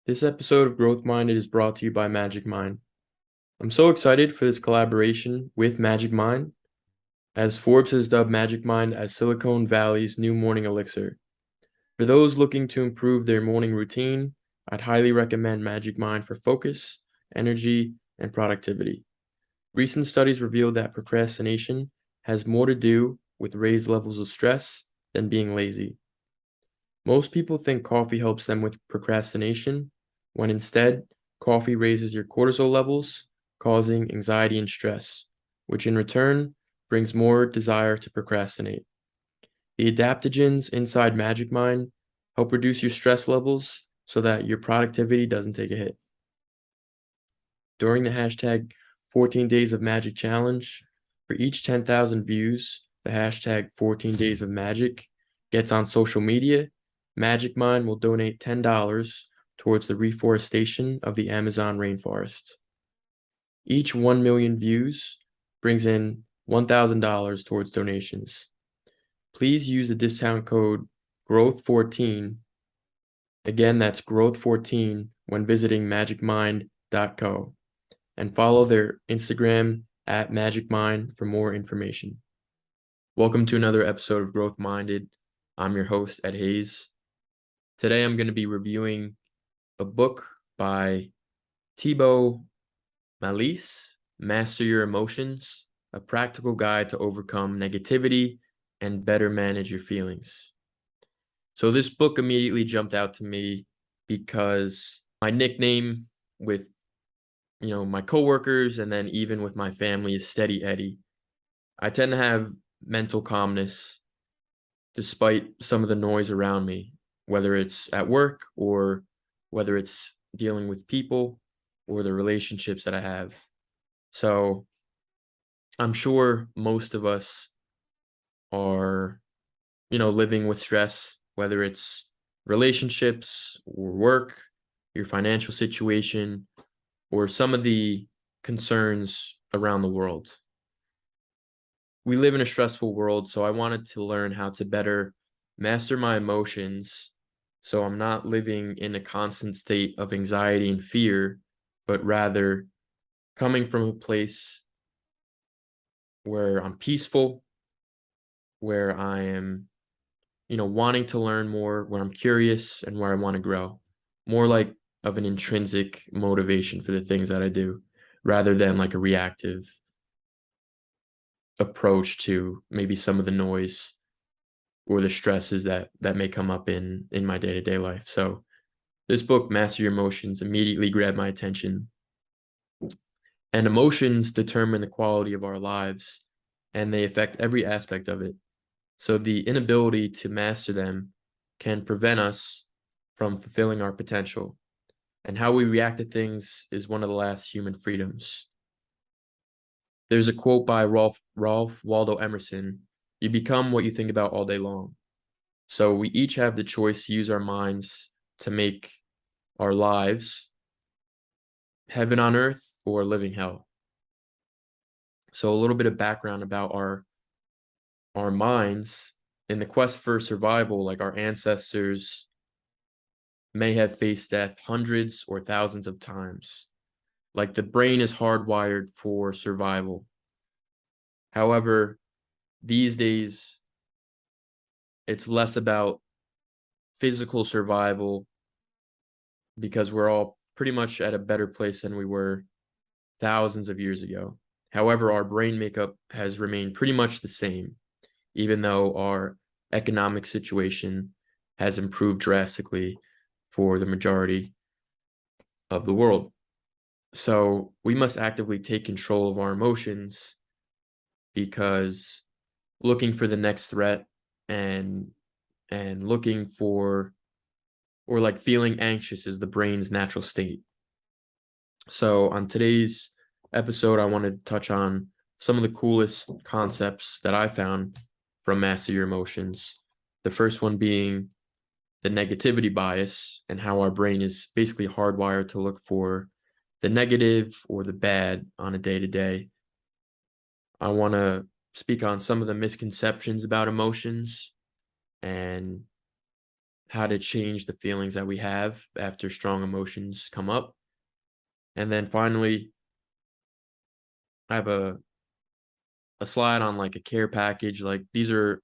This episode of Growth Minded is brought to you by Magic Mind. I'm so excited for this collaboration with Magic Mind, as Forbes has dubbed Magic Mind as Silicon Valley's new morning elixir. For those looking to improve their morning routine, I'd highly recommend Magic Mind for focus, energy, and productivity. Recent studies reveal that procrastination has more to do with raised levels of stress than being lazy. Most people think coffee helps them with procrastination, when instead, coffee raises your cortisol levels, causing anxiety and stress, which in return brings more desire to procrastinate. The adaptogens inside Magic Mind help reduce your stress levels so that your productivity doesn't take a hit. During the hashtag 14 Days of Magic challenge, for each 10,000 views, the hashtag 14 Days of Magic gets on social media, Magic Mind will donate $10 towards the reforestation of the Amazon rainforest. Each 1 million views brings in $1,000 towards donations. Please use the discount code GROWTH14. Again, that's GROWTH14 when visiting magicmind.co, and follow their Instagram at magicmind for more information. Welcome to another episode of Growth Minded. I'm your host, Ed Hayes. Today I'm going to be reviewing a book by Thibaut, Master Your Emotions, a practical guide to overcome negativity and better manage your feelings. So this book immediately jumped out to me because my nickname with my coworkers and then even with my family is Steady Eddie. I tend to have mental calmness despite some of the noise around me, whether it's at work or whether it's dealing with people or the relationships that I have. So I'm sure most of us are, living with stress, whether it's relationships or work, your financial situation, or some of the concerns around the world. We live in a stressful world, so I wanted to learn how to better master my emotions so I'm not living in a constant state of anxiety and fear, but rather coming from a place where I'm peaceful, where I am, wanting to learn more, where I'm curious and where I want to grow. More like of an intrinsic motivation for the things that I do rather than like a reactive approach to maybe some of the noise or the stresses that may come up in my day-to-day life. So this book, Master Your Emotions, immediately grabbed my attention. And emotions determine the quality of our lives, and they affect every aspect of it. So the inability to master them can prevent us from fulfilling our potential. And how we react to things is one of the last human freedoms. There's a quote by Ralph Waldo Emerson: "You become what you think about all day long." So we each have the choice to use our minds to make our lives heaven on earth or living hell. So a little bit of background about our minds. In the quest for survival, like our ancestors may have faced death hundreds or thousands of times. Like the brain is hardwired for survival. However, these days, it's less about physical survival because we're all pretty much at a better place than we were thousands of years ago. However, our brain makeup has remained pretty much the same, even though our economic situation has improved drastically for the majority of the world. So we must actively take control of our emotions, because looking for the next threat and looking for, or like feeling anxious, is the brain's natural state. So on today's episode, I want to touch on some of the coolest concepts that I found from Master Your Emotions. The first one being the negativity bias, and how our brain is basically hardwired to look for the negative or the bad on a day-to-day. I want to speak on some of the misconceptions about emotions and how to change the feelings that we have after strong emotions come up. And then finally, I have a slide on like a care package. Like these are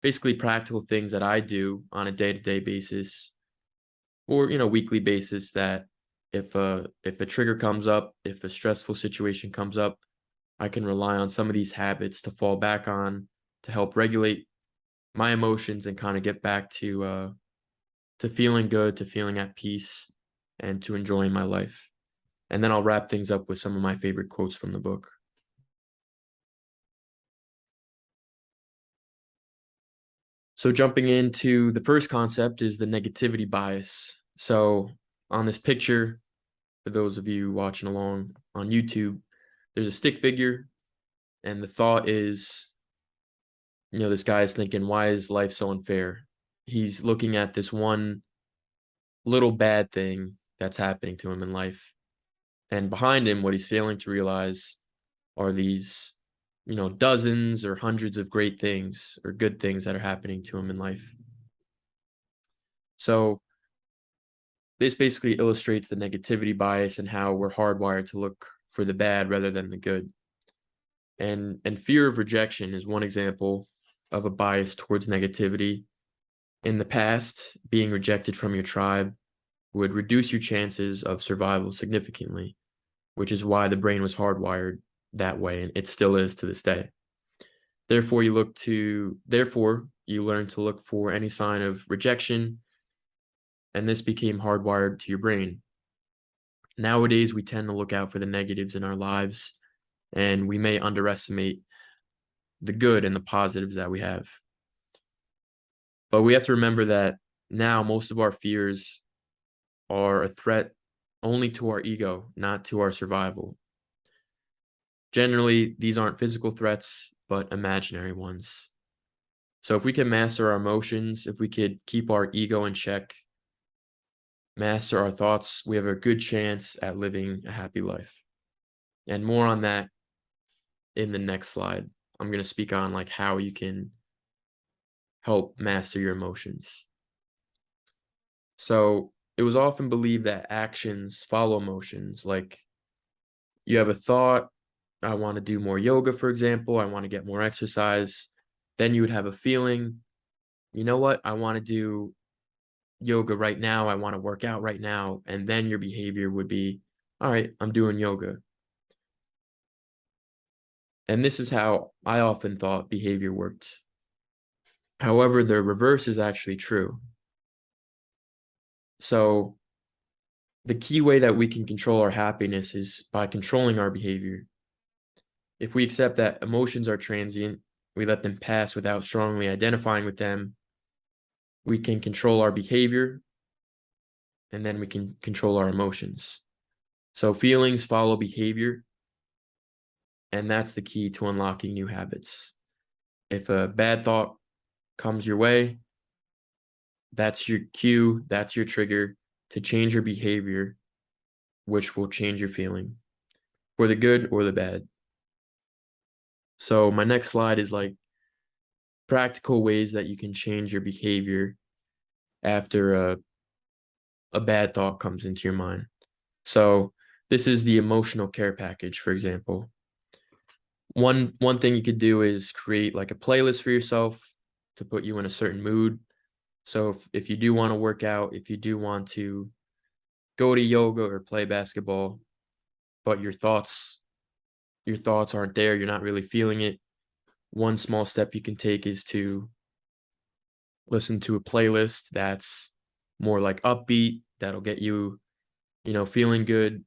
basically practical things that I do on a day-to-day basis or weekly basis that if a trigger comes up, if a stressful situation comes up, I can rely on some of these habits to fall back on to help regulate my emotions and kind of get back to feeling good, to feeling at peace, and to enjoying my life. And then I'll wrap things up with some of my favorite quotes from the book. So jumping into the first concept is the negativity bias. So on this picture, for those of you watching along on YouTube, there's a stick figure, and the thought is, this guy is thinking, why is life so unfair? He's looking at this one little bad thing that's happening to him in life. And behind him, what he's failing to realize are these, dozens or hundreds of great things or good things that are happening to him in life. So this basically illustrates the negativity bias and how we're hardwired to look for the bad rather than the good. And fear of rejection is one example of a bias towards negativity. In the past, being rejected from your tribe would reduce your chances of survival significantly, which is why the brain was hardwired that way, and it still is to this day. Therefore, you learn to look for any sign of rejection, and this became hardwired to your brain. Nowadays, we tend to look out for the negatives in our lives, and we may underestimate the good and the positives that we have. But we have to remember that now most of our fears are a threat only to our ego, not to our survival. Generally, these aren't physical threats, but imaginary ones. So if we can master our emotions, if we could keep our ego in check, master our thoughts, we have a good chance at living a happy life. And more on that in the next slide. I'm going to speak on like how you can help master your emotions. So it was often believed that actions follow emotions. Like you have a thought, I want to do more yoga, for example, I want to get more exercise. Then you would have a feeling, you know what, I want to do yoga right now, I want to work out right now. And then your behavior would be, all right, I'm doing yoga. And this is how I often thought behavior worked. However, the reverse is actually true. So the key way that we can control our happiness is by controlling our behavior. If we accept that emotions are transient, we let them pass without strongly identifying with them, we can control our behavior, and then we can control our emotions. So feelings follow behavior, and that's the key to unlocking new habits. If a bad thought comes your way, that's your cue, that's your trigger to change your behavior, which will change your feeling for the good or the bad. So my next slide is like practical ways that you can change your behavior after a bad thought comes into your mind. So this is the emotional care package, for example. One thing you could do is create like a playlist for yourself to put you in a certain mood. So if you do want to work out, if you do want to go to yoga or play basketball, but your thoughts aren't there, you're not really feeling it, one small step you can take is to listen to a playlist that's more like upbeat, that'll get you, feeling good.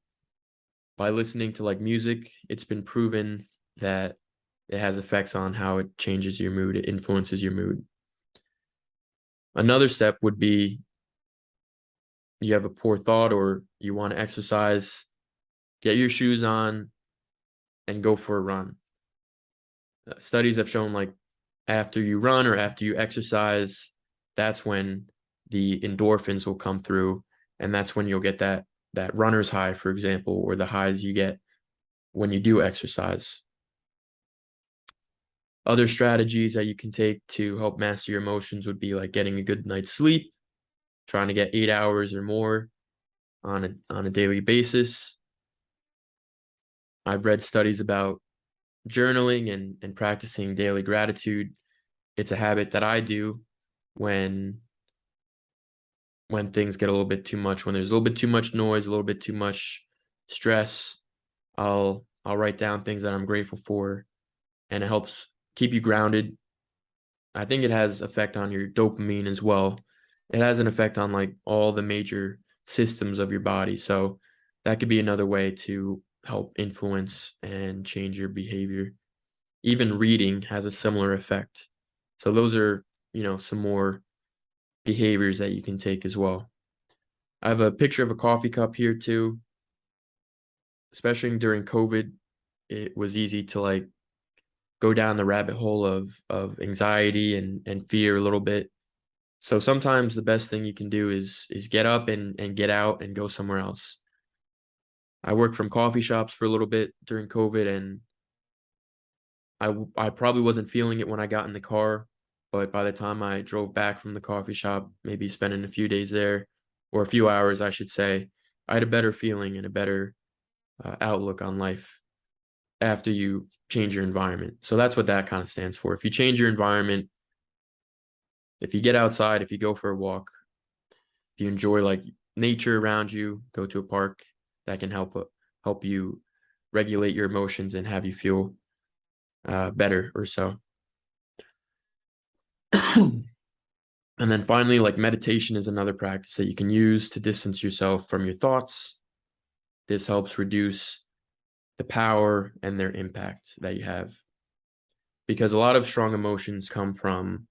By listening to like music, it's been proven that it has effects on how it changes your mood, it influences your mood. Another step would be you have a poor thought or you want to exercise, get your shoes on and go for a run. Studies have shown like after you run or after you exercise, that's when the endorphins will come through, and that's when you'll get that runner's high, for example, or the highs you get when you do exercise. Other strategies that you can take to help master your emotions would be like getting a good night's sleep, trying to get 8 hours or more on a daily basis. I've read studies about journaling and practicing daily gratitude. It's a habit that I do when things get a little bit too much, when there's a little bit too much noise, a little bit too much stress. I'll write down things that I'm grateful for, and it helps keep you grounded. I think it has effect on your dopamine as well. It has an effect on like all the major systems of your body. So that could be another way to help influence and change your behavior. Even reading has a similar effect. So those are, some more behaviors that you can take as well. I have a picture of a coffee cup here too. Especially during COVID, it was easy to like go down the rabbit hole of anxiety and fear a little bit. So sometimes the best thing you can do is get up and get out and go somewhere else. I worked from coffee shops for a little bit during COVID, and I probably wasn't feeling it when I got in the car, but by the time I drove back from the coffee shop, maybe spending a few days there, or a few hours, I should say, I had a better feeling and a better outlook on life after you change your environment. So that's what that kind of stands for. If you change your environment, if you get outside, if you go for a walk, if you enjoy like nature around you, go to a park, that can help you regulate your emotions and have you feel better or so. And then finally, like meditation is another practice that you can use to distance yourself from your thoughts. This helps reduce the power and their impact that you have, because a lot of strong emotions come from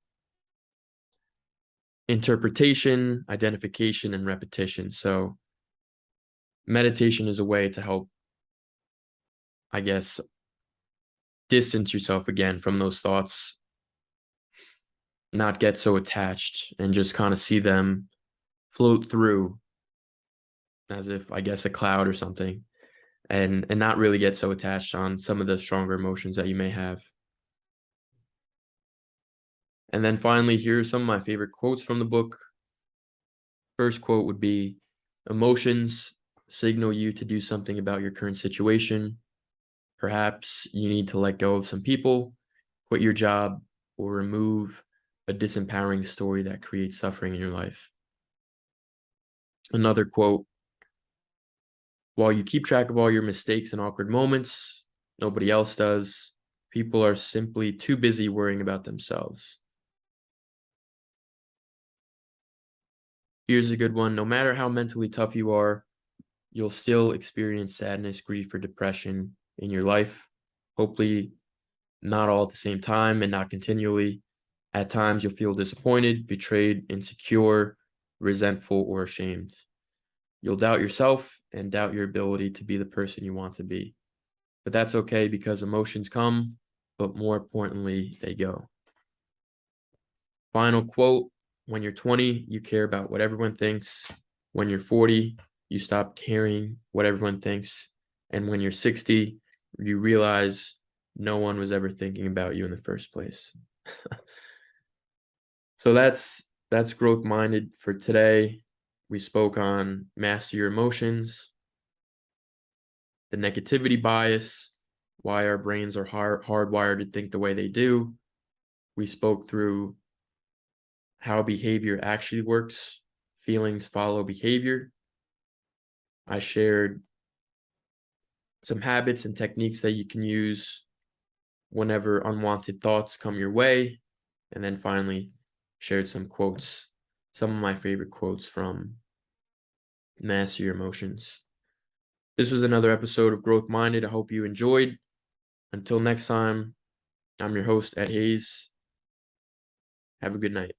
interpretation, identification, and repetition. So meditation is a way to help, I guess, distance yourself again from those thoughts, not get so attached, and just kind of see them float through as if, I guess, a cloud or something, and not really get so attached on some of the stronger emotions that you may have. And then finally, here are some of my favorite quotes from the book. First quote would be, emotions signal you to do something about your current situation. Perhaps you need to let go of some people, quit your job, or remove a disempowering story that creates suffering in your life. Another quote, while you keep track of all your mistakes and awkward moments, nobody else does. People are simply too busy worrying about themselves. Here's a good one. No matter how mentally tough you are, you'll still experience sadness, grief, or depression in your life. Hopefully, not all at the same time and not continually. At times, you'll feel disappointed, betrayed, insecure, resentful, or ashamed. You'll doubt yourself and doubt your ability to be the person you want to be. But that's okay, because emotions come, but more importantly, they go. Final quote, when you're 20, you care about what everyone thinks. When you're 40, you stop caring what everyone thinks. And when you're 60, you realize no one was ever thinking about you in the first place. So that's growth minded for today. We spoke on master your emotions, the negativity bias, why our brains are hardwired to think the way they do. We spoke through how behavior actually works. Feelings follow behavior. I shared some habits and techniques that you can use whenever unwanted thoughts come your way. And then finally, shared some quotes, some of my favorite quotes from Master Your Emotions. This was another episode of Growth Minded. I hope you enjoyed. Until next time, I'm your host, Ed Hayes. Have a good night.